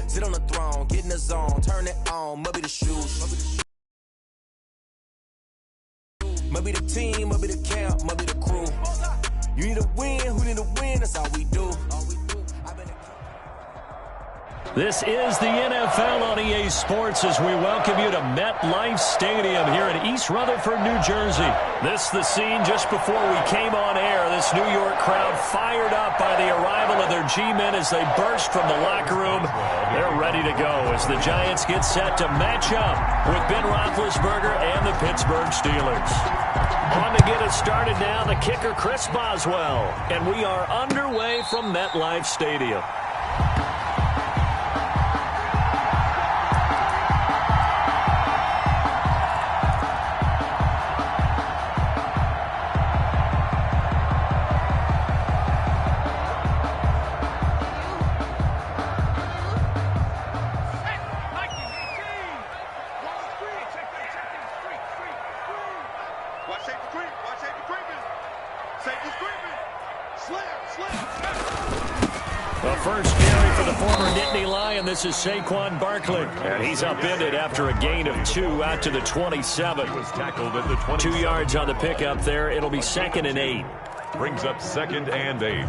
Sit on the throne, get in the zone, turn it on, maybe the shoes. Maybe the team, maybe the camp, maybe the crew. You need a win, who need a win, that's all we do. This is the NFL on EA Sports as we welcome you to MetLife Stadium here in East Rutherford, New Jersey. This is the scene just before we came on air. This New York crowd fired up by the arrival of their G-men as they burst from the locker room. They're ready to go as the Giants get set to match up with Ben Roethlisberger and the Pittsburgh Steelers. On to get us started now, the kicker Chris Boswell. And we are underway from MetLife Stadium. This is Saquon Barkley, and he's upended after a gain of 2 out to the 27. He was tackled at the 27. 2 yards on the pickup there. It'll be 2nd and 8. Brings up 2nd and 8.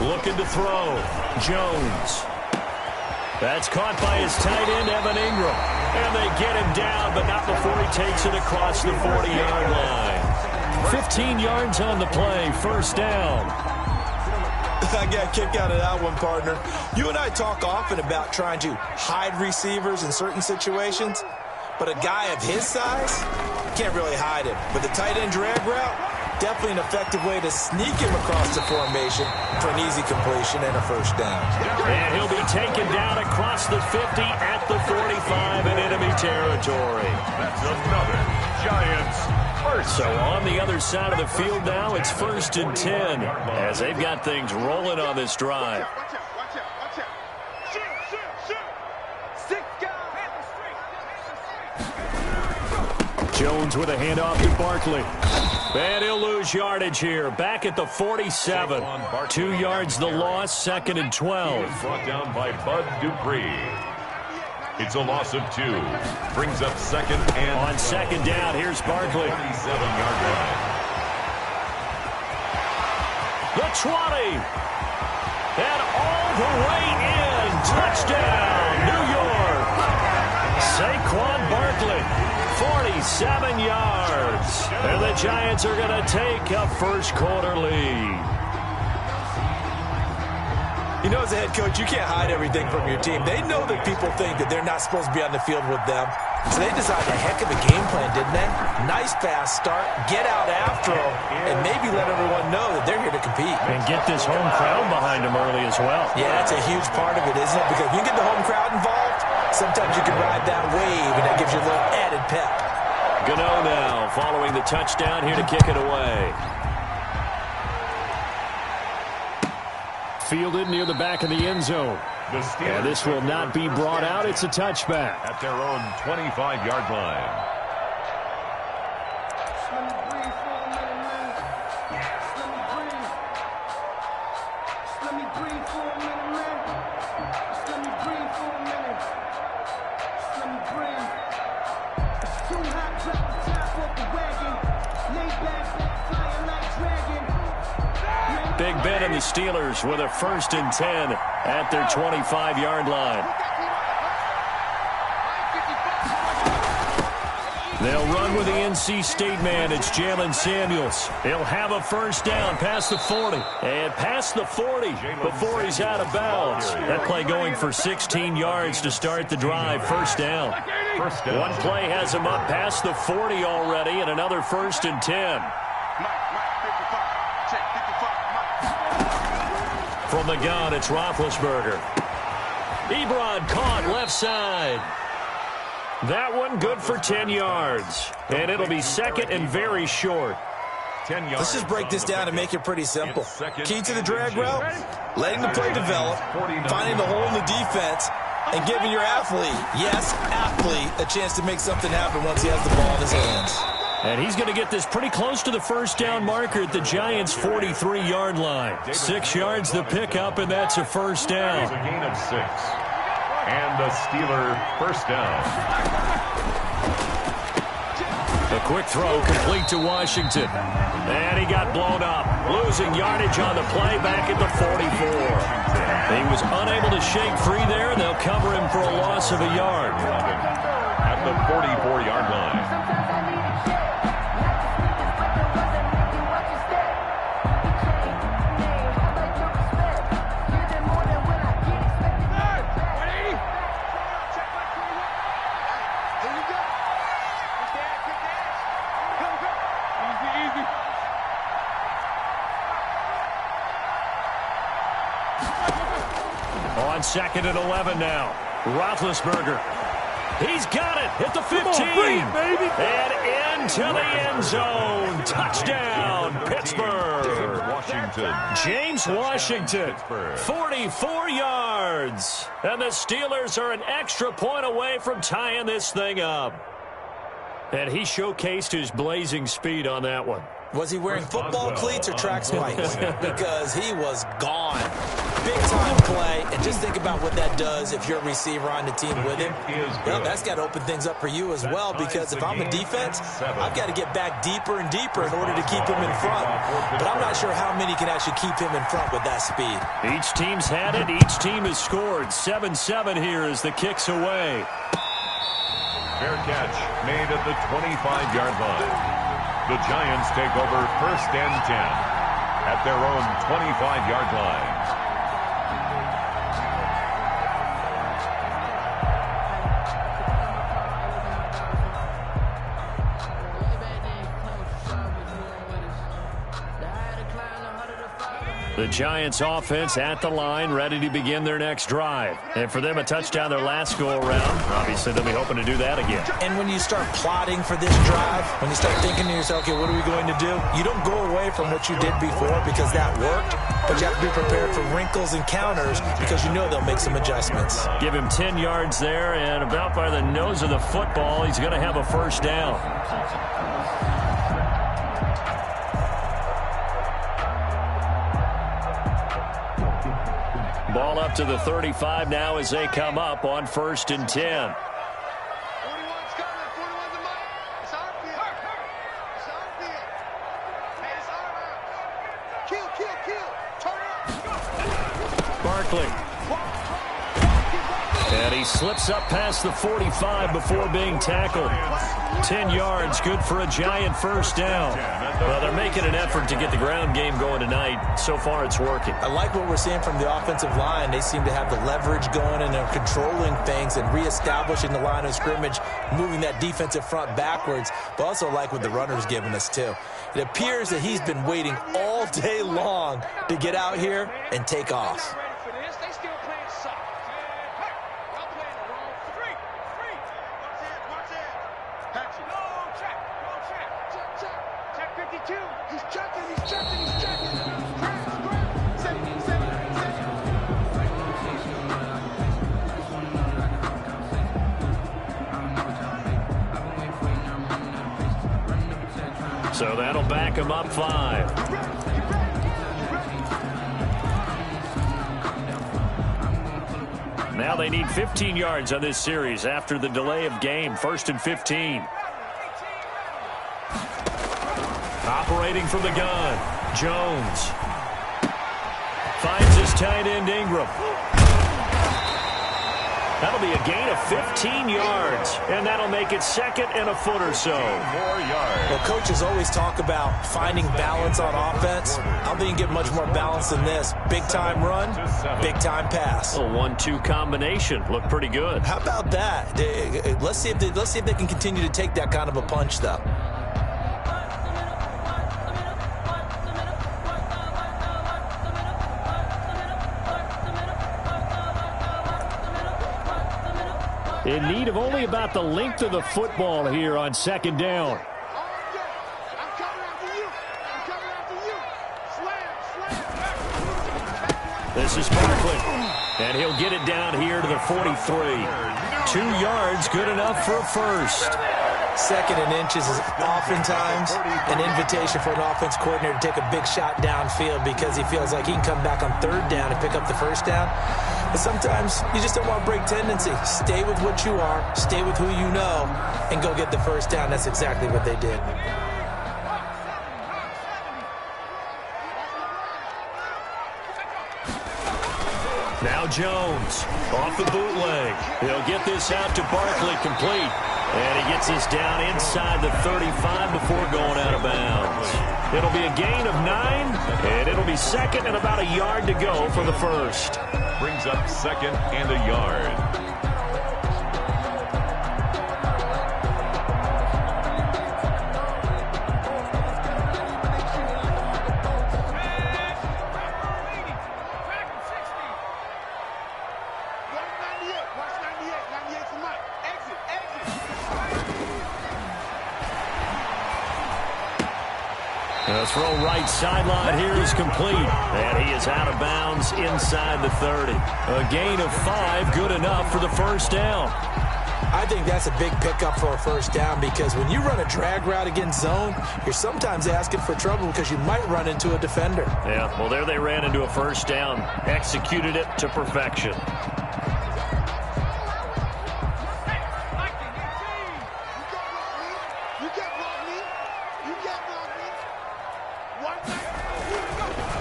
Looking to throw. Jones. That's caught by his tight end, Evan Ingram. And they get him down, but not before he takes it across the 40-yard line. 15 yards on the play, first down. I got a kick out of that one, partner. You and I talk often about trying to hide receivers in certain situations, but a guy of his size, can't really hide him. With the tight end drag route, definitely an effective way to sneak him across the formation for an easy completion and a first down. And he'll be taken down across the 50 at the 45 in enemy territory. That's another Giants first. So on the other side of the field now, it's 1st and 10 as they've got things rolling on this drive. Jones with a handoff to Barkley. And he'll lose yardage here. Back at the 47. 2 yards the loss, 2nd and 12. Brought down by Bud Dupree. It's a loss of 2. Brings up 2nd and... On 2nd down, here's Barkley. 27-yard line. The 20. And all the way in. Touchdown, New York. Saquon Barkley. 47 yards. And the Giants are going to take a first-quarter lead. You know, as a head coach, you can't hide everything from your team. They know that people think that they're not supposed to be on the field with them. So they designed a heck of a game plan, didn't they? Nice fast start, get out after them, and maybe let everyone know that they're here to compete. And get this home crowd behind them early as well. Yeah, that's a huge part of it, isn't it? Because when you get the home crowd involved, sometimes you can ride that wave, and that gives you a little added pep. Gano now following the touchdown here to kick it away. Fielded near the back of the end zone. And this will not be brought out. It's a touchback. At their own 25-yard line. Big Ben and the Steelers with a 1st and 10 at their 25-yard line. They'll run with the NC State man. It's Jalen Samuels. He'll have a first down past the 40. And past the 40 before he's out of bounds. That play going for 16 yards to start the drive. First down. One play has him up past the 40 already, and another 1st and 10. From the gun, it's Roethlisberger. Ebron caught left side. That one good for 10 yards. And it'll be 2nd and very short. 10 yards. Let's just break this down and make it pretty simple. Key to the drag route, letting the play develop, finding the hole in the defense, and giving your athlete, yes, athlete, a chance to make something happen once he has the ball in his hands. And he's going to get this pretty close to the first down marker at the Giants' 43-yard line. 6 yards the pickup, and that's a first down. It's a gain of 6. And the Steeler first down. A quick throw complete to Washington. And he got blown up. Losing yardage on the play back at the 44. He was unable to shake free there, and they'll cover him for a loss of a yard. At the 44-yard line. On 2nd and 11 now. Roethlisberger. He's got it at the 15. Baby. And into the end zone. Touchdown, Pittsburgh. James Washington, 44 yards. And the Steelers are an extra point away from tying this thing up. And he showcased his blazing speed on that one. Was he wearing football cleats or track spikes? Because he was gone. Big-time play, and just think about what that does if you're a receiver on the team with him. Well, that's got to open things up for you as well, because if I'm a defense, I've got to get back deeper and deeper in order to keep him in front. But I'm not sure how many can actually keep him in front with that speed. Each team's had it. Each team has scored. 7-7 here as the kick's away. Fair catch made at the 25-yard line. The Giants take over 1st and 10 at their own 25-yard line. The Giants offense at the line, ready to begin their next drive. And for them, a touchdown their last go-around. Obviously, they'll be hoping to do that again. And when you start plotting for this drive, when you start thinking to yourself, okay, what are we going to do? You don't go away from what you did before because that worked, but you have to be prepared for wrinkles and counters because you know they'll make some adjustments. Give him 10 yards there, and about by the nose of the football, he's going to have a first down. Ball up to the 35 now as they come up on 1st and 10. 41's coming. 41's the mark. It's our field. It's our field. Hey, it's our round. Kill. Turn up. Barkley. And he slips up past the 45 before being tackled. 10 yards, good for a Giant first down. Well, they're making an effort to get the ground game going tonight. So far, it's working. I like what we're seeing from the offensive line. They seem to have the leverage going, and they're controlling things and reestablishing the line of scrimmage, moving that defensive front backwards. But also like what the runner's giving us, too. It appears that he's been waiting all day long to get out here and take off. So that'll back him up 5. Now they need 15 yards on this series after the delay of game. 1st and 15. Operating from the gun, Jones. Finds his tight end, Ingram. That'll be a gain of 15 yards, and that'll make it 2nd and a foot or so. 4 yards. Well, coaches always talk about finding balance on offense. I don't think you can get much more balance than this. Big-time run, big-time pass. A 1-2 combination. Looked pretty good. How about that? Let's see if they can continue to take that kind of a punch, though. In need of only about the length of the football here on 2nd down. This is Barkley. And he'll get it down here to the 43. 2 yards, good enough for a first. 2nd and inches is oftentimes an invitation for an offense coordinator to take a big shot downfield because he feels like he can come back on 3rd down and pick up the 1st down. But sometimes you just don't want to break tendency. Stay with what you are, stay with who you know, and go get the 1st down. That's exactly what they did. Now Jones, off the bootleg. He'll get this out to Barkley, complete. And he gets this down inside the 35 before going out of bounds. It'll be a gain of 9, and it'll be 2nd and about a yard to go for the first. Brings up 2nd and a yard. The throw right sideline here is complete. And he is out of bounds inside the 30. A gain of 5, good enough for the 1st down. I think that's a big pickup for a 1st down because when you run a drag route against zone, you're sometimes asking for trouble because you might run into a defender. Yeah, well, there they ran into a 1st down. Executed it to perfection.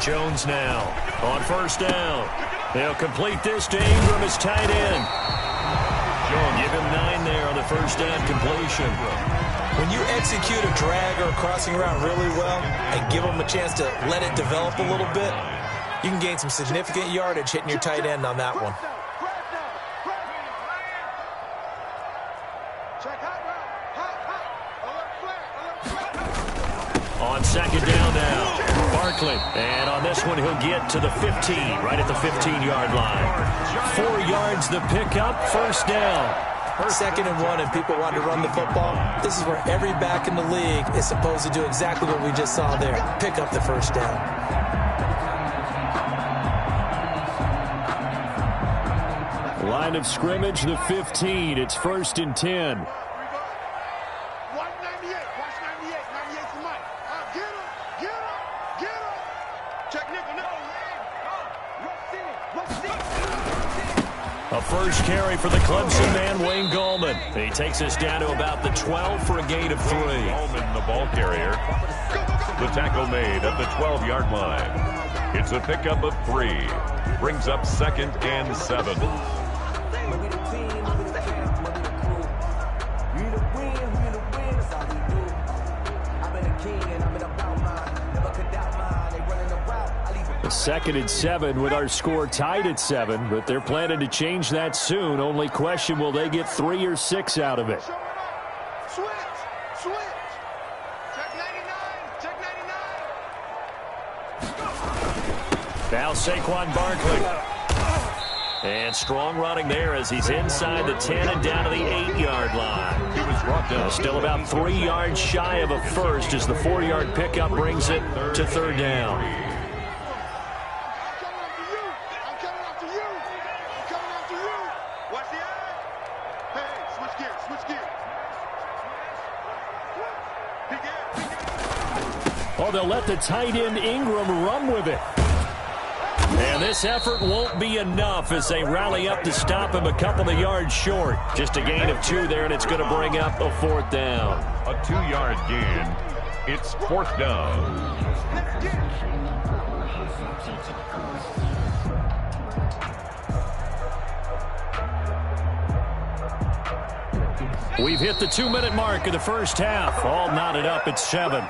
Jones now on 1st down. They'll complete this to Ingram as tight end. Give him 9 there on the 1st down completion. When you execute a drag or a crossing route really well and give them a chance to let it develop a little bit, you can gain some significant yardage hitting your tight end on that one. On 2nd down now, Barkley. And on this one, he'll get to the 15, right at the 15-yard line. 4 yards the pickup, 1st down. 2nd and 1, and people want to run the football. This is where every back in the league is supposed to do exactly what we just saw there. Pick up the 1st down. Line of scrimmage, the 15. It's 1st and 10. A first carry for the Clemson man, Wayne Gallman. He takes us down to about the 12 for a gain of 3. Gallman, the ball carrier. The tackle made at the 12-yard line. It's a pickup of 3. Brings up 2nd and 7. Second and 7 with our score tied at 7, but they're planning to change that soon. Only question, will they get 3 or 6 out of it? Switch. Check 99. Check 99. Now Saquon Barkley. And strong running there as he's inside the 10 and down to the 8-yard line. He was brought down. Still about 3 yards shy of a first as the 4-yard pickup brings it to 3rd down. Oh, they'll let the tight end Ingram run with it. And this effort won't be enough as they rally up to stop him a couple of yards short. Just a gain of 2 there, and it's going to bring up a 4th down. A 2-yard gain. It's 4th down. We've hit the 2-minute mark of the first half. All knotted up at 7.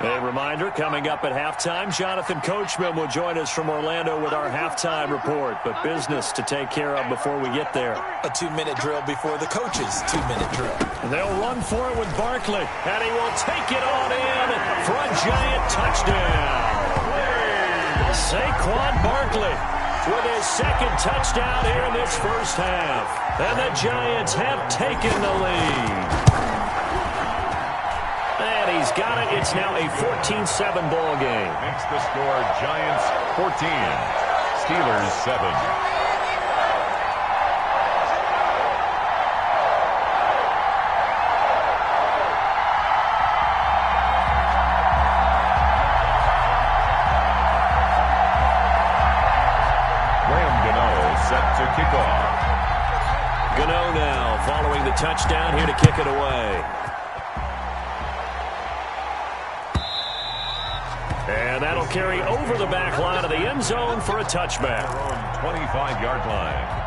A reminder, coming up at halftime, Jonathan Coachman will join us from Orlando with our halftime report. But business to take care of before we get there. A 2-minute drill before the coach's 2-minute drill. They'll run for it with Barkley, and he will take it on in for a giant touchdown. Saquon Barkley with his second touchdown here in this first half. And the Giants have taken the lead. And he's got it. It's now a 14-7 ball game. Makes the score Giants 14, Steelers 7. Gano now following the touchdown here to kick it away. And that'll carry over the back line of the end zone for a touchback. Their own 25-yard line.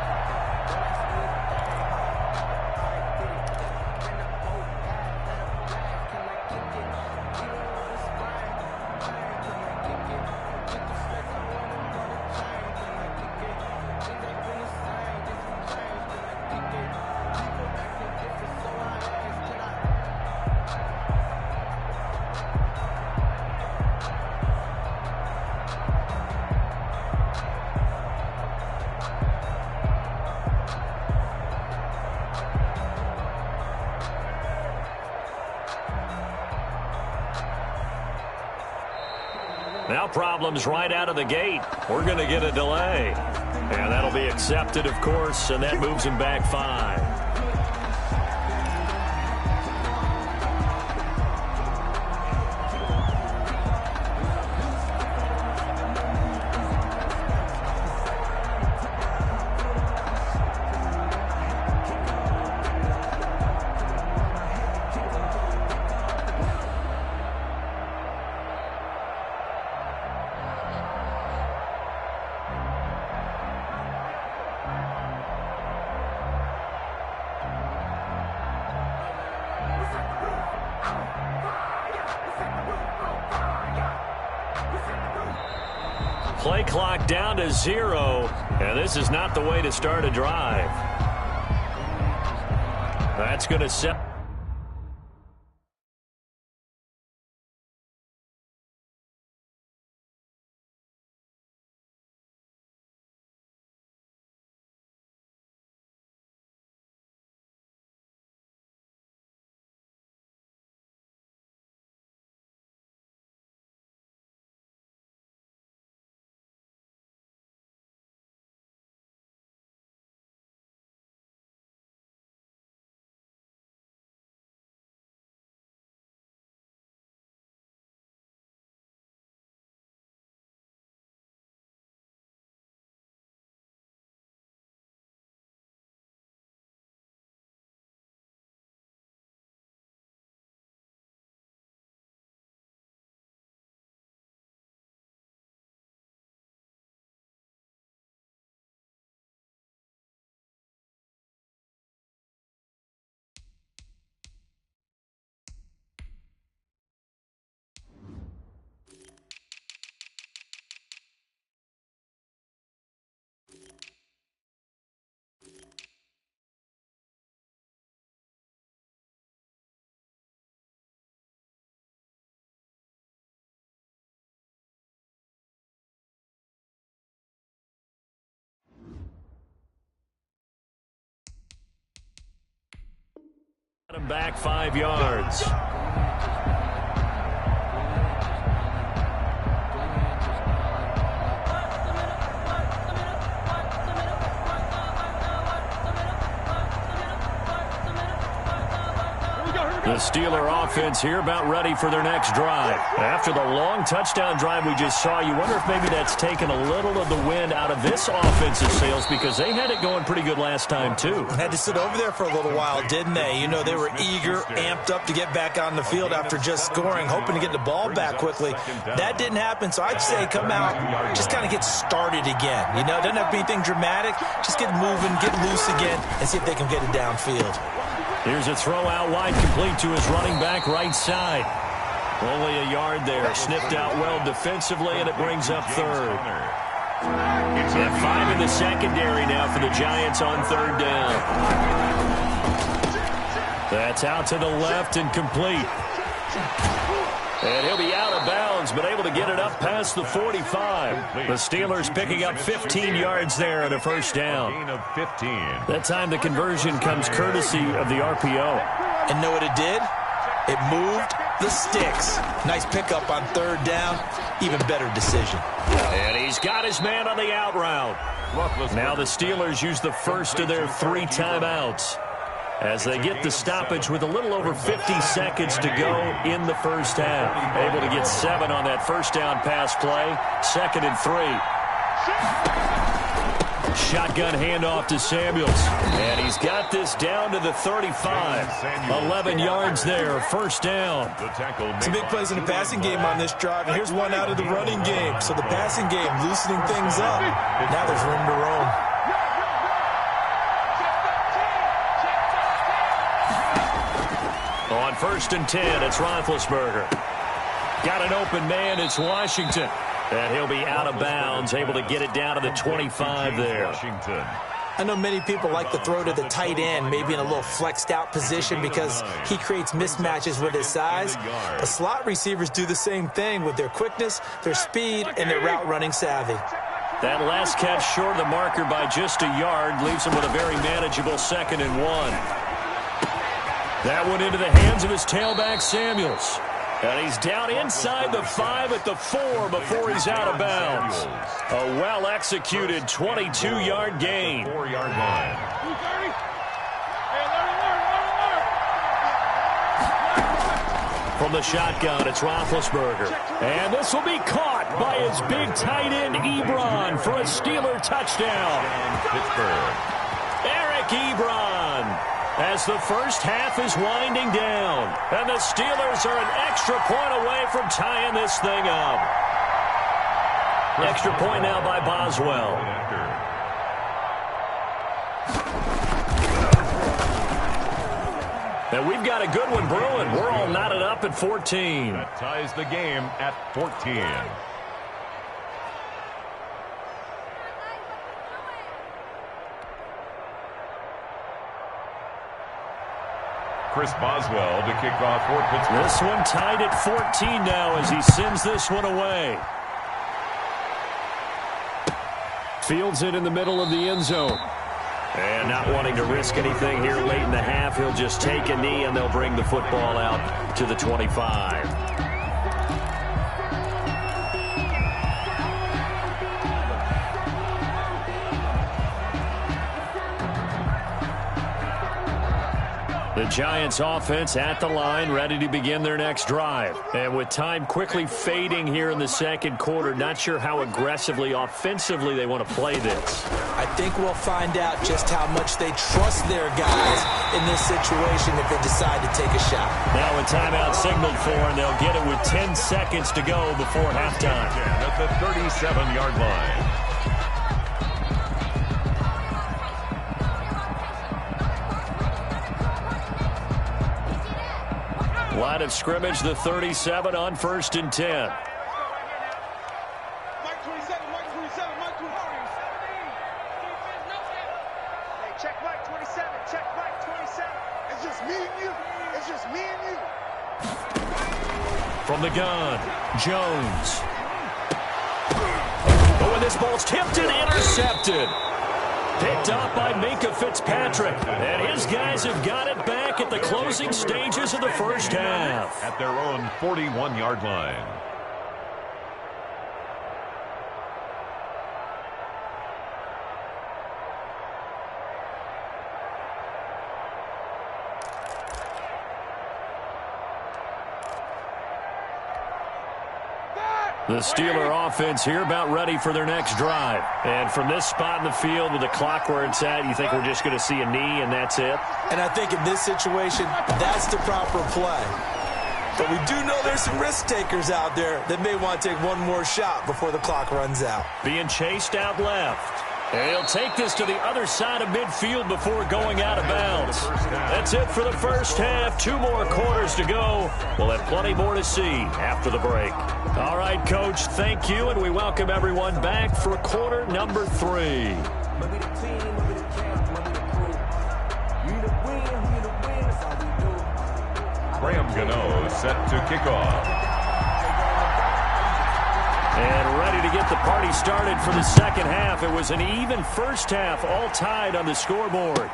Now problems right out of the gate. We're going to get a delay. And that'll be accepted, of course, and that moves him back 5. Play clock down to 0, and this is not the way to start a drive. That's going to set. Him back 5 yards. The Steeler offense here about ready for their next drive. After the long touchdown drive we just saw, you wonder if maybe that's taken a little of the wind out of this offensive sails, because they had it going pretty good last time too. Had to sit over there for a little while, didn't they? You know, they were eager, amped up to get back on the field after just scoring, hoping to get the ball back quickly. That didn't happen, so I'd say come out, just kind of get started again. You know, it doesn't have to be anything dramatic. Just get moving, get loose again, and see if they can get it downfield. Here's a throw out wide, complete to his running back right side. Only a yard there, snipped out well defensively, and it brings up 3rd. And 5 in the secondary now for the Giants on 3rd down. That's out to the left and complete. And he'll be out of bounds, but able to get it up past the 45. The Steelers picking up 15 yards there and a first down. Gain of 15. That time the conversion comes courtesy of the RPO. And know what it did? It moved the sticks. Nice pickup on third down. Even better decision. And he's got his man on the out route. Now the Steelers use the first of their 3 timeouts as they get the stoppage with a little over 50 seconds to go in the first half. Able to get 7 on that first down pass play. 2nd and 3. Shotgun handoff to Samuels. And he's got this down to the 35. 11 yards there, first down. Some big plays in the passing game on this drive, and here's one out of the running game. So the passing game loosening things up. Now there's room to roam. On 1st and 10, it's Roethlisberger. Got an open man, it's Washington. And he'll be out of bounds, able to get it down to the 25 there. Washington. I know many people like to throw to the tight end, maybe in a little flexed out position because he creates mismatches with his size. The slot receivers do the same thing with their quickness, their speed, and their route running savvy. That last catch short of the marker by just a yard leaves him with a very manageable 2nd and 1. That one into the hands of his tailback, Samuels. And he's down inside the 5 at the 4 before he's out of bounds. A well-executed 22-yard gain. 4-yard line. From the shotgun, it's Roethlisberger. And this will be caught by his big tight end, Ebron, for a Steeler touchdown. Pittsburgh. Eric Ebron, as the first half is winding down. And the Steelers are an extra point away from tying this thing up. Extra point now by Boswell. And we've got a good one brewing. We're all knotted up at 14. That ties the game at 14. Chris Boswell to kick off for Pittsburgh. This one tied at 14 now as he sends this one away. Fields it in the middle of the end zone. And not wanting to risk anything here late in the half, he'll just take a knee and they'll bring the football out to the 25. The Giants offense at the line, ready to begin their next drive. And with time quickly fading here in the second quarter, not sure how aggressively, offensively they want to play this. I think we'll find out just how much they trust their guys in this situation if they decide to take a shot. Now a timeout signaled for, and they'll get it with 10 seconds to go before halftime. At the 37-yard line. Line of scrimmage, the 37 on 1st and 10. Mike 27, Mike 27, Mike 27. Hey, check Mike 27, check Mike 27. It's just me and you. It's just me and you. From the gun, Jones. Oh, and this ball's tipped and intercepted. Picked up by Minka Fitzpatrick. And his guys have got it back at the closing stages of the first half. At their own 41-yard line. The Steeler offense here about ready for their next drive. And from this spot in the field with the clock where it's at, you think we're just going to see a knee and that's it? And I think in this situation, that's the proper play. But we do know there's some risk takers out there that may want to take one more shot before the clock runs out. Being chased out left. And he'll take this to the other side of midfield before going out of bounds. That's it for the first half. 2 more quarters to go. We'll have plenty more to see after the break. All right, Coach, thank you, and we welcome everyone back for quarter number 3. Graham Gano set to kick off. And ready to get the party started for the second half. It was an even first half, all tied on the scoreboard.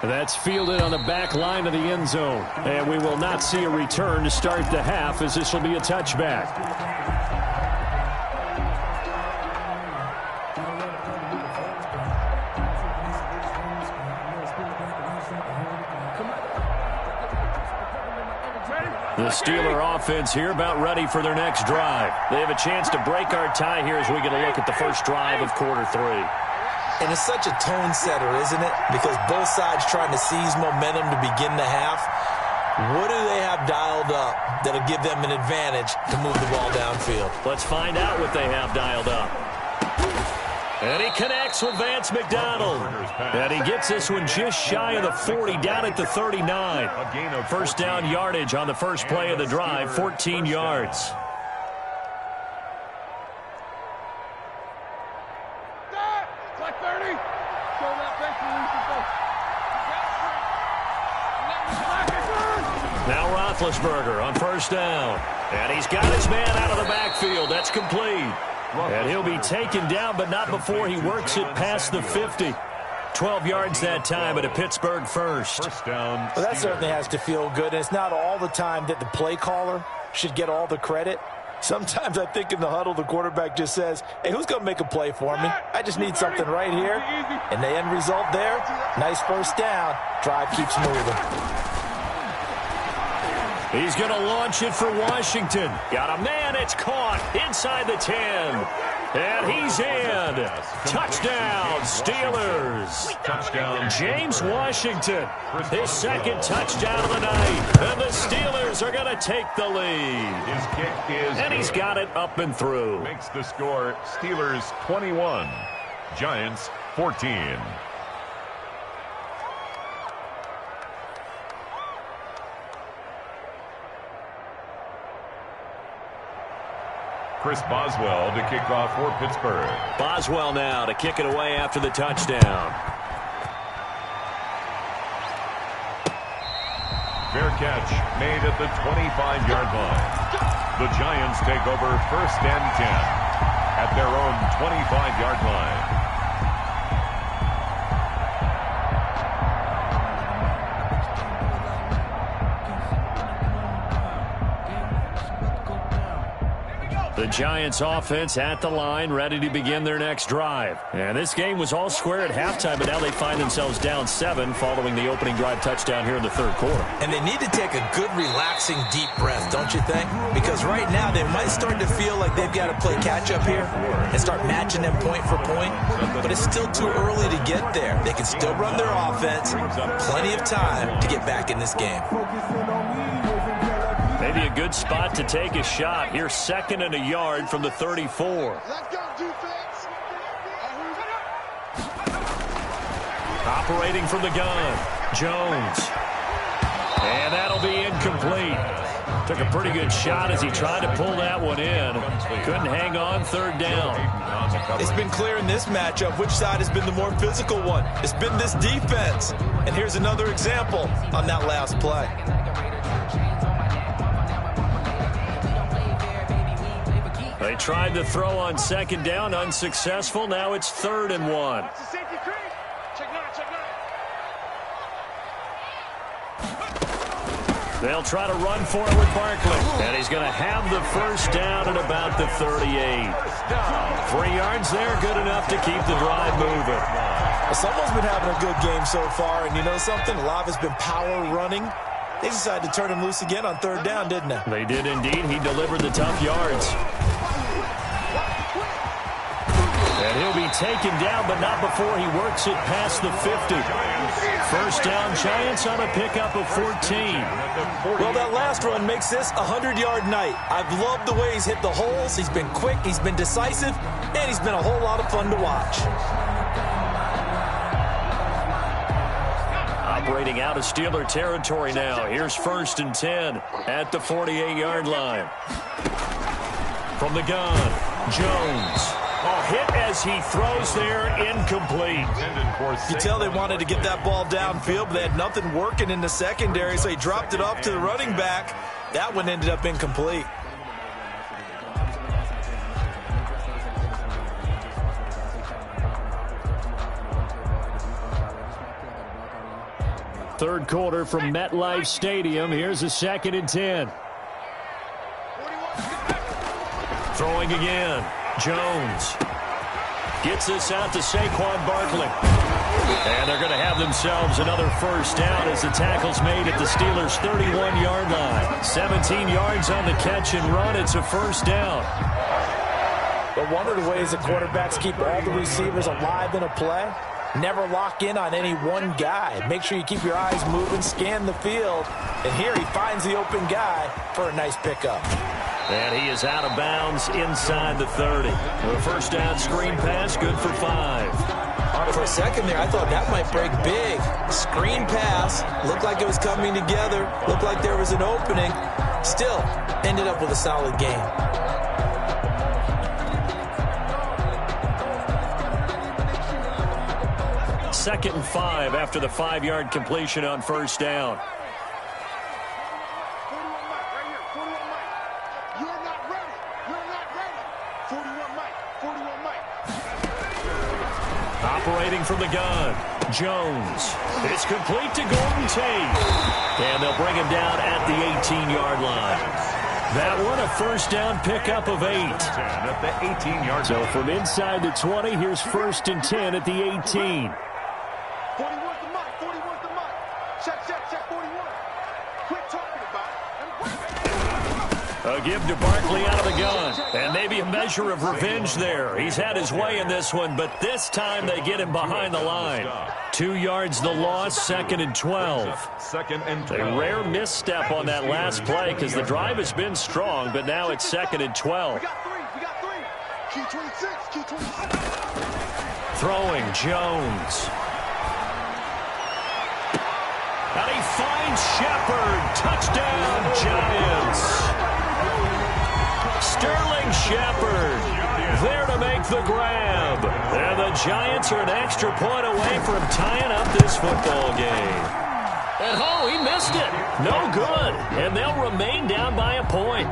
That's fielded on the back line of the end zone. And we will not see a return to start the half, as this will be a touchback. The Steeler offense here about ready for their next drive. They have a chance to break our tie here as we get a look at the first drive of quarter 3. And it's such a tone setter, isn't it? Because both sides trying to seize momentum to begin the half. What do they have dialed up that'll give them an advantage to move the ball downfield? Let's find out what they have dialed up. And he connects with Vance McDonald. And he gets this one just shy of the 40, down at the 39. First down yardage on the first play of the drive, 14 yards. Now Roethlisberger on first down. And he's got his man out of the backfield. That's complete. And he'll be taken down, but not before he works it past the 50. 12 yards that time at a Pittsburgh first. Well, that certainly has to feel good. And it's not all the time that the play caller should get all the credit. Sometimes I think in the huddle, the quarterback just says, hey, who's going to make a play for me? I just need something right here. And the end result there, nice first down. Drive keeps moving. He's going to launch it for Washington. Got a man, it's caught inside the 10. And he's in. Touchdown, Steelers. Touchdown. James Washington, his second touchdown of the night. And the Steelers are going to take the lead. His kick is and he's got it up and through. Makes the score Steelers 21, Giants 14. Chris Boswell to kick off for Pittsburgh. Boswell now to kick it away after the touchdown. Fair catch made at the 25-yard line. The Giants take over first and 10 at their own 25-yard line. The Giants offense at the line, ready to begin their next drive. And this game was all square at halftime, but now they find themselves down 7 following the opening drive touchdown here in the third quarter. And they need to take a good, relaxing, deep breath, don't you think? Because right now they might start to feel like they've got to play catch-up here and start matching them point for point. But it's still too early to get there. They can still run their offense. Plenty of time to get back in this game. Maybe a good spot to take a shot. Here, 2nd and a yard from the 34. Operating from the gun, Jones. And that'll be incomplete. Took a pretty good shot as he tried to pull that one in. Couldn't hang on, 3rd down. It's been clear in this matchup which side has been the more physical one. It's been this defense. And here's another example on that last play. They tried to throw on 2nd down, unsuccessful. Now it's 3rd and 1. They'll try to run for it with Barkley. And he's going to have the first down at about the 38. 3 yards there, good enough to keep the drive moving. Well, someone's been having a good game so far, and you know something? A lot has been power running. They decided to turn him loose again on 3rd down, didn't they? They did indeed. He delivered the tough yards. And he'll be taken down, but not before he works it past the 50. First down, Giants on a pickup of 14. Well, that last run makes this a 100-yard night. I've loved the way he's hit the holes. He's been quick, he's been decisive, and he's been a whole lot of fun to watch. Operating out of Steeler territory now. Here's 1st and 10 at the 48-yard line. From the gun, Jones. A hit as he throws there, incomplete. You tell they wanted to get that ball downfield, but they had nothing working in the secondary, so he dropped it off to the running back. That one ended up incomplete. Third quarter from MetLife Stadium. Here's a 2nd and 10. Throwing again. Jones gets this out to Saquon Barkley. And they're going to have themselves another first down as the tackle's made at the Steelers' 31-yard line. 17 yards on the catch and run. It's a first down. But one of the ways the quarterbacks keep all the receivers alive in a play, never lock in on any one guy. Make sure you keep your eyes moving, scan the field. And here he finds the open guy for a nice pickup. And he is out of bounds inside the 30. The first down screen pass, good for 5. For a second there, I thought that might break big. Screen pass, looked like it was coming together, looked like there was an opening. Still, ended up with a solid game. Second and 5 after the 5-yard completion on first down. Operating from the gun, Jones. It's complete to Golden Tate. And they'll bring him down at the 18-yard line. That one a first down pickup of 8. At the 18-yard line. So from inside the 20, here's 1st and 10 at the 18. 41's the mark, 41's the mark. Check, 41. Quit talking about it. A give to Barkley out of the gun. And maybe a measure of revenge there. He's had his way in this one, but this time they get him behind the line. 2 yards the loss, 2nd and 12. 2nd and 12. A rare misstep on that last play because the drive has been strong, but now it's 2nd and 12. We got three. Key 26. Throwing, Jones. And he finds Shepard. Touchdown, Giants. Sterling Shepard there to make the grab. And the Giants are an extra point away from tying up this football game. And oh, he missed it. No good. And they'll remain down by a point.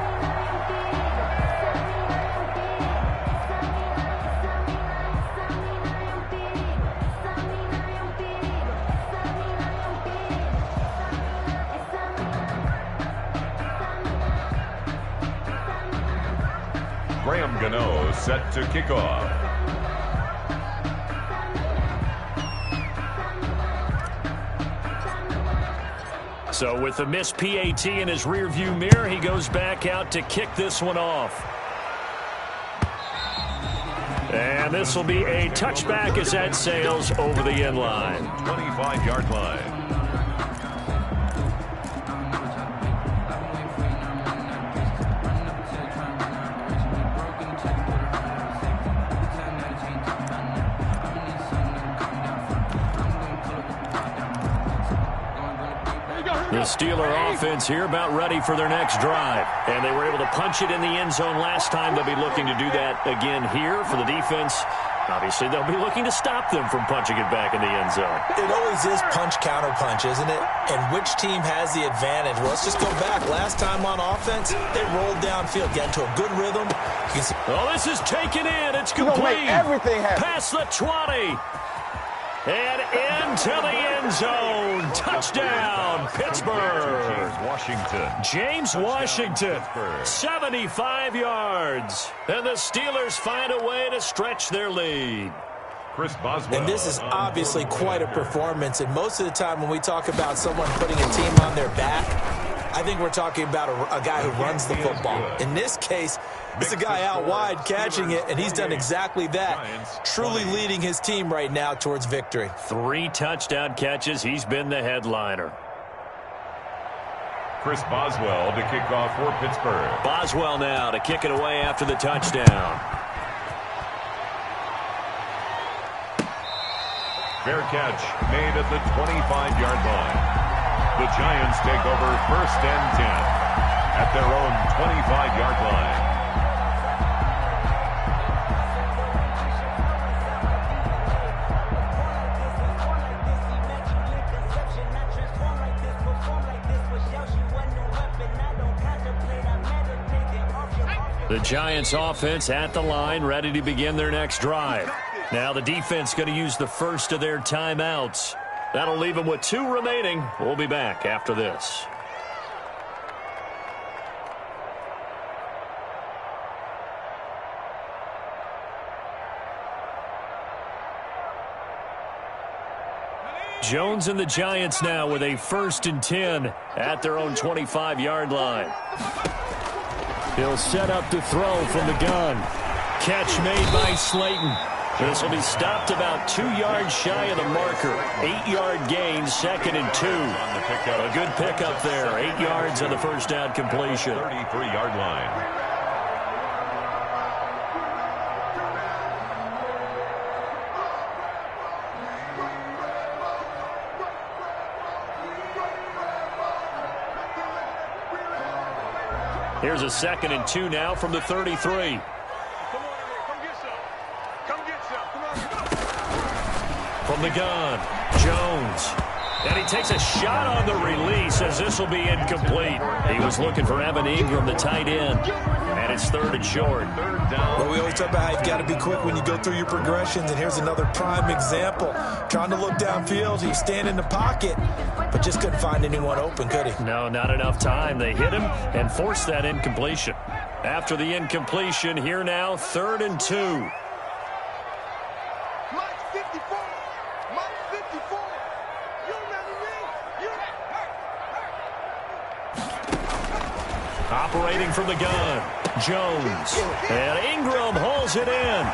Graham Gano set to kick off. So with the missed PAT in his rearview mirror, he goes back out to kick this one off. And this will be a touchback as that sails over the end line. 25-yard line. The Steeler offense here about ready for their next drive. And they were able to punch it in the end zone last time. They'll be looking to do that again here for the defense. Obviously, they'll be looking to stop them from punching it back in the end zone. It always is punch-counter-punch, isn't it? And which team has the advantage? Well, let's just go back. Last time on offense, they rolled downfield, got into a good rhythm. Oh, this is taken in. It's complete. Everything happen. Past the 20. And into the end zone. Touchdown, Pittsburgh. James Washington, 75 yards. And the Steelers find a way to stretch their lead. Chris Boswell. And this is obviously quite a performance. And most of the time when we talk about someone putting a team on their back, I think we're talking about a guy who runs the football. In this case, it's a guy out wide catching it, and he's done exactly that, truly leading his team right now towards victory. 3 touchdown catches. He's been the headliner. Chris Boswell to kick off for Pittsburgh. Boswell now to kick it away after the touchdown. Fair catch made at the 25-yard line. The Giants take over 1st and 10 at their own 25-yard line. The Giants offense at the line, ready to begin their next drive. Now the defense going to use the first of their timeouts. That'll leave him with 2 remaining. We'll be back after this. Jones and the Giants now with a 1st and 10 at their own 25-yard line. He'll set up to throw from the gun. Catch made by Slayton. This will be stopped about 2 yards shy of the marker. 8-yard gain, 2nd and 2. A good pickup there. 8 yards on the first down completion. 33-yard line. Here's a 2nd and 2 now from the 33. Come on in here. Come get some. Come get some. Come on. From the gun, Jones. And he takes a shot on the release as this will be incomplete. He was looking for Evan Ingram, the tight end. And it's 3rd and short. 3rd down. Well, we always talk about how you've got to be quick when you go through your progressions, and here's another prime example. Trying to look downfield, he was standing in the pocket, but just couldn't find anyone open, could he? No, not enough time. They hit him and forced that incompletion. After the incompletion, here now, 3rd and 2. Mike 54. Mike 54. You ready, you Operating from the gun, Jones. And Ingram hauls it in.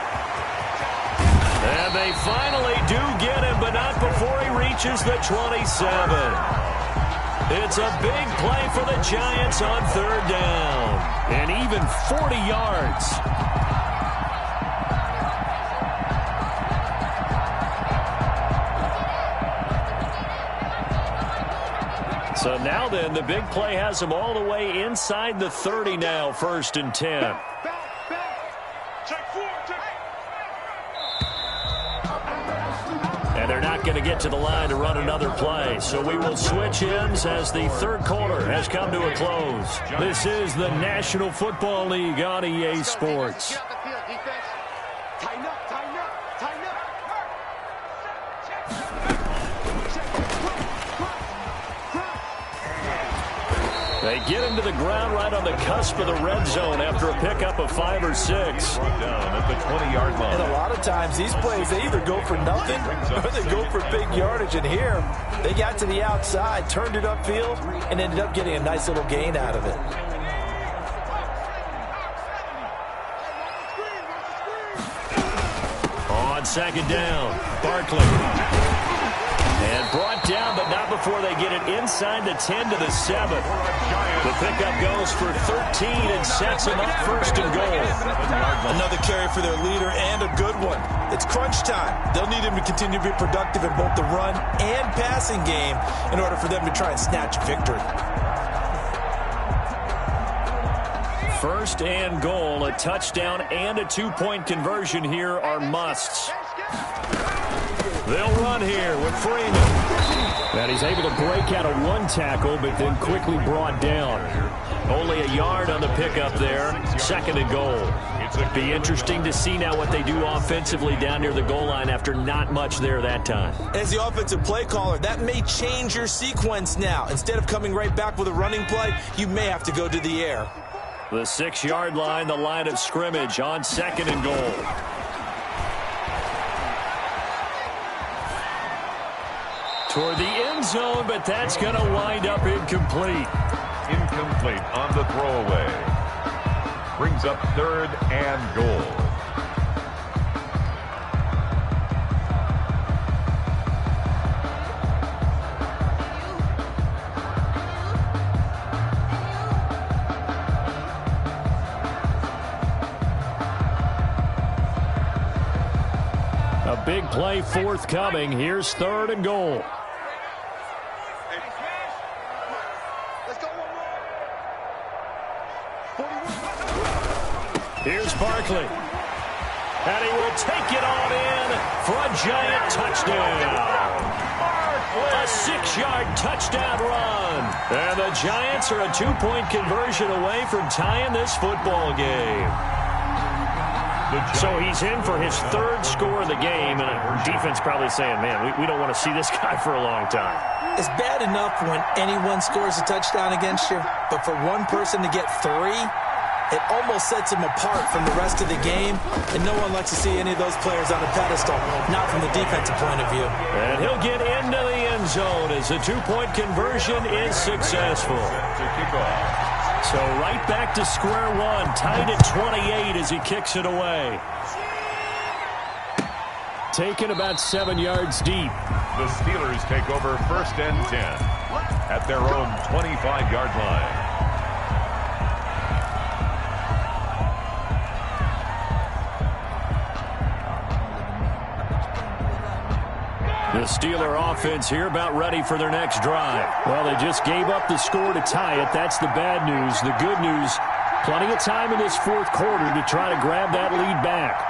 And they finally do get him, but not before he reaches the 27. It's a big play for the Giants on 3rd down. And even 40 yards. So now then, the big play has him all the way inside the 30 now, 1st and 10. Back. Check 4. And they're not going to get to the line to run another play. So we will switch ends as the 3rd quarter has come to a close. This is the National Football League on EA Sports. Get out the field, defense. Tighten up. They get him to the ground right on the cusp of the red zone after a pickup of 5 or 6. Brought down at the 20-yard line. And a lot of times these plays, they either go for nothing or they go for big yardage. And here, they got to the outside, turned it upfield, and ended up getting a nice little gain out of it. On 2nd down, Barkley. And brought down, but not before they get it inside the 10 to the 7. The pickup goes for 13 and sets them up 1st and goal. Another carry for their leader and a good one. It's crunch time. They'll need him to continue to be productive in both the run and passing game in order for them to try and snatch a victory. 1st and goal, a touchdown and a 2-point conversion here are musts. They'll run here with Freeman. And he's able to break out of 1 tackle, but then quickly brought down. Only a yard on the pickup there. 2nd and goal. It'll be interesting to see now what they do offensively down near the goal line after not much there that time. As the offensive play caller, that may change your sequence now. Instead of coming right back with a running play, you may have to go to the air. The 6-yard line, the line of scrimmage on 2nd and goal. Toward the end zone, but that's going to wind up incomplete. Incomplete on the throwaway. Brings up 3rd and goal. A big play forthcoming. Here's 3rd and goal. Here's Barkley. And he will take it on in for a Giant touchdown. A 6-yard touchdown run. And the Giants are a 2-point conversion away from tying this football game. So he's in for his third score of the game, and defense probably saying, man, we don't want to see this guy for a long time. It's bad enough when anyone scores a touchdown against you, but for one person to get 3, it almost sets him apart from the rest of the game, and no one likes to see any of those players on a pedestal, not from the defensive point of view. And he'll get into the end zone as the two-point conversion is successful. So right back to square one, tied at 28 as he kicks it away. Taken about 7 yards deep. The Steelers take over 1st and 10 at their own 25-yard line. The Steeler offense here about ready for their next drive. Well, they just gave up the score to tie it. That's the bad news. The good news, plenty of time in this fourth quarter to try to grab that lead back.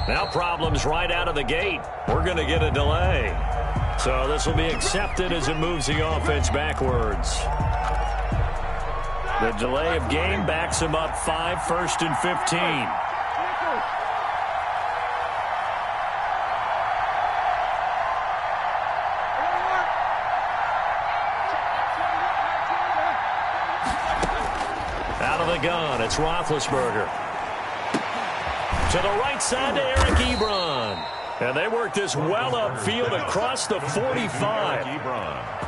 Now problems right out of the gate. We're going to get a delay. So this will be accepted as it moves the offense backwards. The delay of game backs him up 5, 1st and 15. Out of the gun, it's Roethlisberger. To the right side to Eric Ebron. And they work this well upfield across the 45.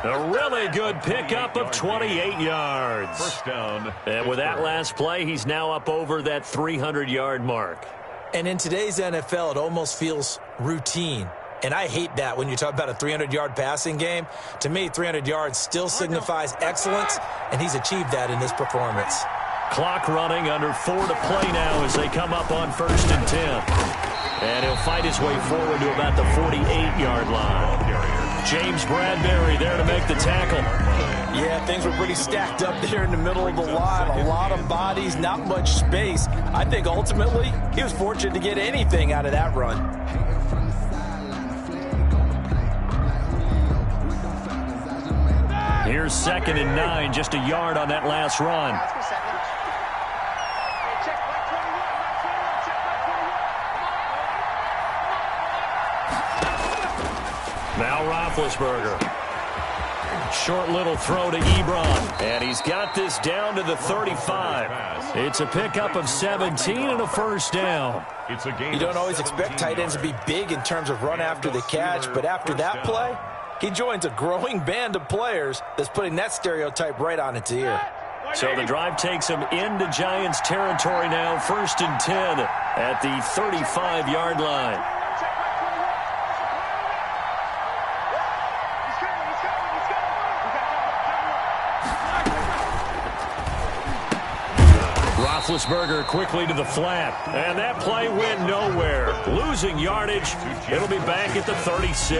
A really good pickup of 28 yards. First down. And with that last play, he's now up over that 300-yard mark. And in today's NFL, it almost feels routine. And I hate that when you talk about a 300-yard passing game. To me, 300 yards still signifies excellence, and he's achieved that in this performance. Clock running, under 4 to play now as they come up on 1st and 10. And he'll fight his way forward to about the 48-yard line. James Bradbury there to make the tackle. Yeah, things were pretty stacked up there in the middle of the line. A lot of bodies, not much space. I think ultimately he was fortunate to get anything out of that run. Here's 2nd and 9, just a yard on that last run. Now Roethlisberger. Short little throw to Ebron. And he's got this down to the 35. It's a pickup of 17 and a first down. It's a game. You don't always expect tight ends to be big in terms of run after the catch, but after that play, he joins a growing band of players that's putting that stereotype right on its ear. So the drive takes him into Giants territory now, 1st and 10 at the 35-yard line. Roethlisberger quickly to the flat, and that play went nowhere. Losing yardage, it'll be back at the 36.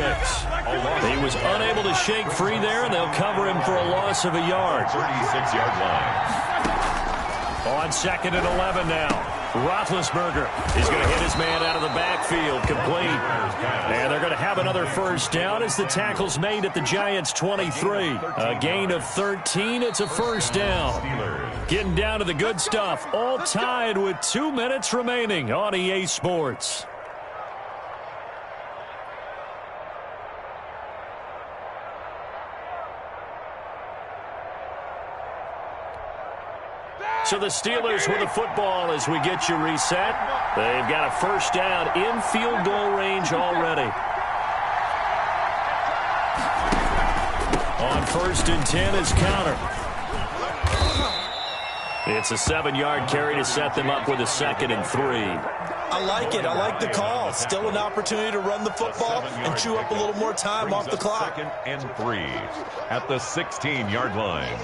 He was unable to shake free there, and they'll cover him for a loss of a yard. 36-yard line. On 2nd and 11 now. Roethlisberger is going to hit his man out of the backfield, complete. And they're going to have another first down as the tackle's made at the Giants' 23. A gain of 13, it's a first down. Getting down to the good stuff, all tied with 2 minutes remaining on EA Sports. So the Steelers with the football as we get you reset. They've got a first down in field goal range already. On 1st and 10 is Counter. It's a 7-yard carry to set them up with a 2nd and 3. I like it. I like the call. Still an opportunity to run the football and chew up a little more time off the clock. 2nd and 3 at the 16-yard line.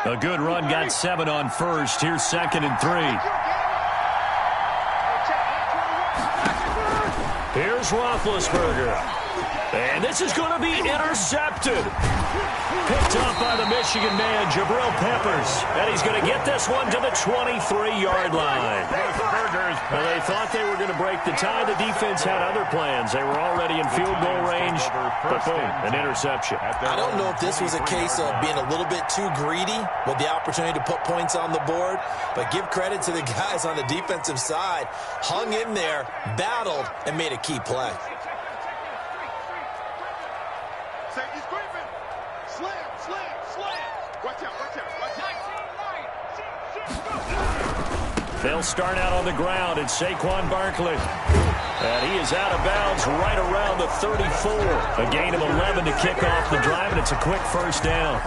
A good run, got 7 on 1st. Here's 2nd and 3. Here's Roethlisberger. And this is going to be intercepted. Picked up by the Michigan man, Jabril Peppers. And he's going to get this one to the 23-yard line. Well, they thought they were going to break the tie. The defense had other plans. They were already in field goal range. But boom, an interception. I don't know if this was a case of being a little bit too greedy with the opportunity to put points on the board. But give credit to the guys on the defensive side. Hung in there, battled, and made a key play. Safety's creeping. Slam, slam, slam. Watch out, watch out, watch out. They'll start out on the ground, and Saquon Barkley. And he is out of bounds right around the 34. A gain of 11 to kick off the drive, and it's a quick first down.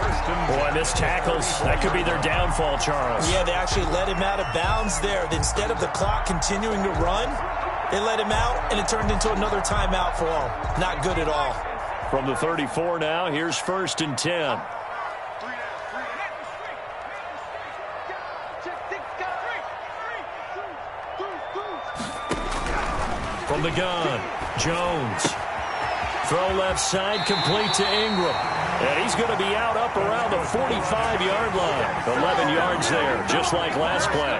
Boy, missed tackles. That could be their downfall, Charles. Yeah, they actually let him out of bounds there. Instead of the clock continuing to run, they let him out, and it turned into another timeout for them. Not good at all. From the 34 now, here's 1st and 10. From the gun, Jones. Throw left side, complete to Ingram. And he's going to be out up around the 45-yard line. 11 yards there, just like last play.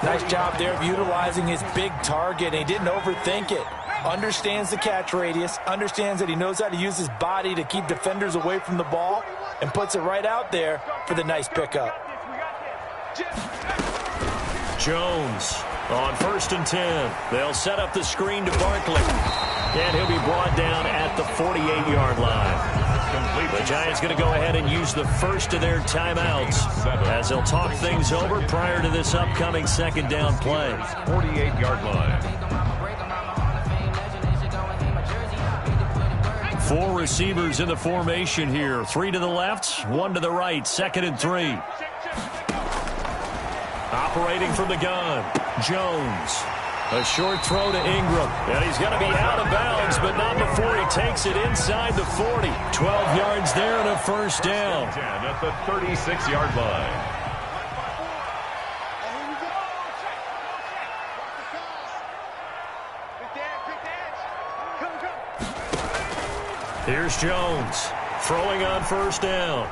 Nice job there of utilizing his big target. He didn't overthink it. Understands the catch radius, understands that he knows how to use his body to keep defenders away from the ball, and puts it right out there for the nice pickup. Jones on 1st and 10. They'll set up the screen to Barkley. And he'll be brought down at the 48-yard line. The Giants going to go ahead and use the first of their timeouts as they'll talk things over prior to this upcoming second down play. 48-yard line. 4 receivers in the formation here. 3 to the left, 1 to the right. 2nd and 3. Operating from the gun, Jones. A short throw to Ingram. And he's going to be out of bounds, but not before he takes it inside the 40. 12 yards there and a first down. 10 at the 36-yard line. Here's Jones throwing on first down.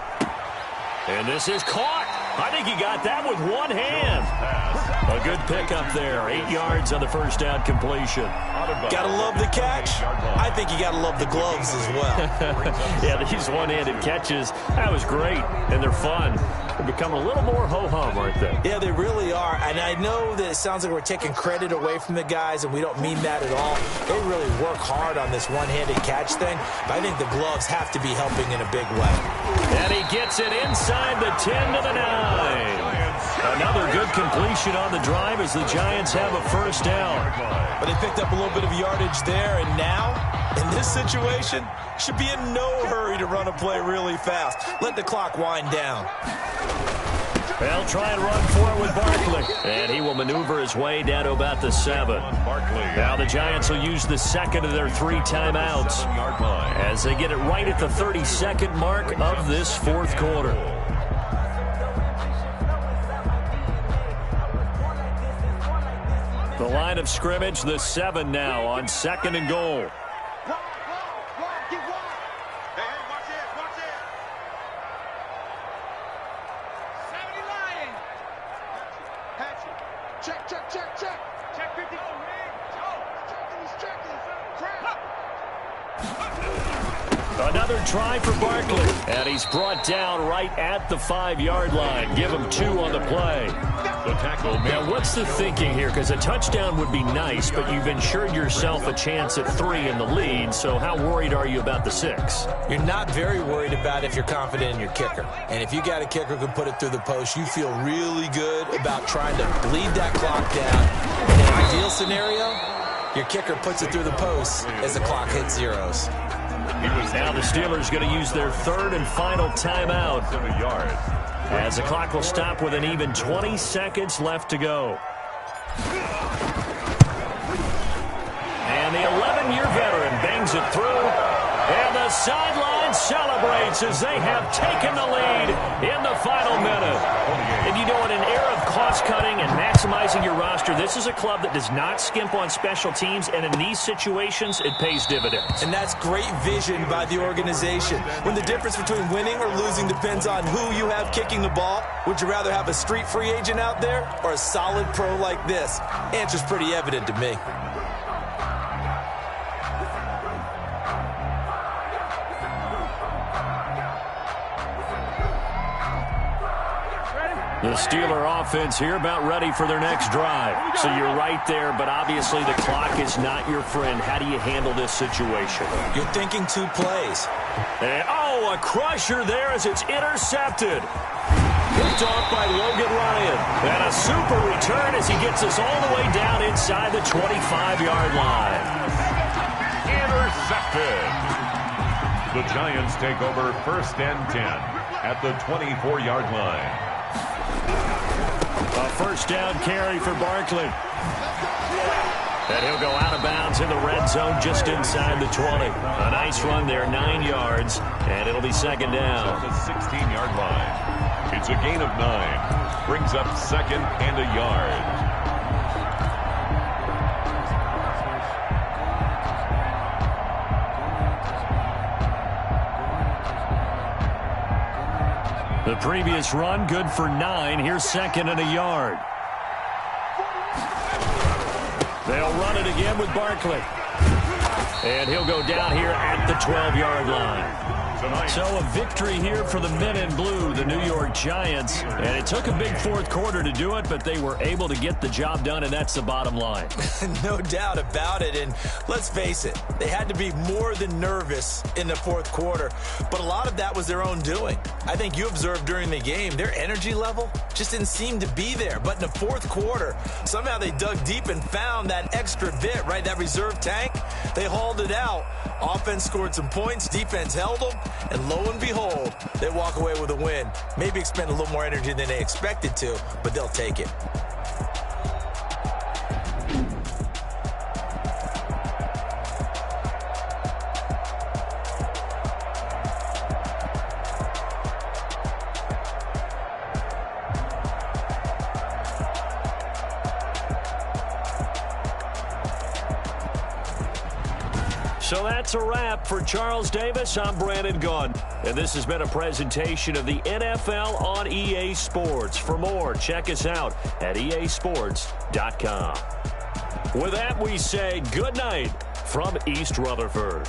And this is caught. I think he got that with one hand. A good pickup there. 8 yards on the first down completion. Gotta love the catch. I think you gotta love the gloves as well. Yeah, these one-handed catches, that was great, and they're fun. They're becoming a little more ho-hum, aren't they? Yeah, they really are. And I know that it sounds like we're taking credit away from the guys, and we don't mean that at all. They really work hard on this one-handed catch thing, but I think the gloves have to be helping in a big way. And he gets it inside the 10 to the 9. Another good completion on the drive as the Giants have a first down. But they picked up a little bit of yardage there, and now, in this situation, should be in no hurry to run a play really fast. Let the clock wind down. They'll try and run for it with Barkley. And he will maneuver his way down to about the 7. Now the Giants will use the second of their 3 timeouts as they get it right at the 32nd mark of this fourth quarter. The line of scrimmage, the 7 now on 2nd and goal. Another try for Barkley. And he's brought down right at the 5-yard line. Give him 2 on the play. The tackle. Now, what's the thinking here? Because a touchdown would be nice, but you've ensured yourself a chance at 3 in the lead. So how worried are you about the 6? You're not very worried about if you're confident in your kicker. And if you got a kicker who can put it through the post, you feel really good about trying to bleed that clock down. In an ideal scenario, your kicker puts it through the post as the clock hits zeros. Now the Steelers going to use their 3rd and final timeout as the clock will stop with an even 20 seconds left to go. And the 11-year veteran bangs it through. And the sideline celebrates as they have taken the lead in the final minute. And you know, in an era of cost-cutting and maximizing your roster, this is a club that does not skimp on special teams, and in these situations, it pays dividends. And that's great vision by the organization. When the difference between winning or losing depends on who you have kicking the ball, would you rather have a street free agent out there or a solid pro like this? Answer's pretty evident to me. The Steeler offense here about ready for their next drive. So you're right there, but obviously the clock is not your friend. How do you handle this situation? You're thinking 2 plays. And, oh, a crusher there as it's intercepted. Picked off by Logan Ryan. And a super return as he gets us all the way down inside the 25-yard line. Intercepted. The Giants take over 1st and 10 at the 24-yard line. A first down carry for Barkley. And he'll go out of bounds in the red zone just inside the 20. A nice run there, 9 yards, and it'll be 2nd down. On the 16-yard line. It's a gain of 9. Brings up 2nd and a yard. The previous run, good for 9. Here's 2nd and a yard. They'll run it again with Barkley. And he'll go down here at the 12-yard line. So a victory here for the men in blue, the New York Giants. And it took a big 4th quarter to do it, but they were able to get the job done, and that's the bottom line. No doubt about it. And let's face it, they had to be more than nervous in the 4th quarter. But a lot of that was their own doing. I think you observed during the game, their energy level just didn't seem to be there. But in the 4th quarter, somehow they dug deep and found that extra bit, right? That reserve tank. They hauled it out. Offense scored some points. Defense held them. And lo and behold, they walk away with a win. Maybe expend a little more energy than they expected to, but they'll take it. So that's a wrap for Charles Davis. I'm Brandon Gunn. And this has been a presentation of the NFL on EA Sports. For more, check us out at easports.com. With that, we say good night from East Rutherford.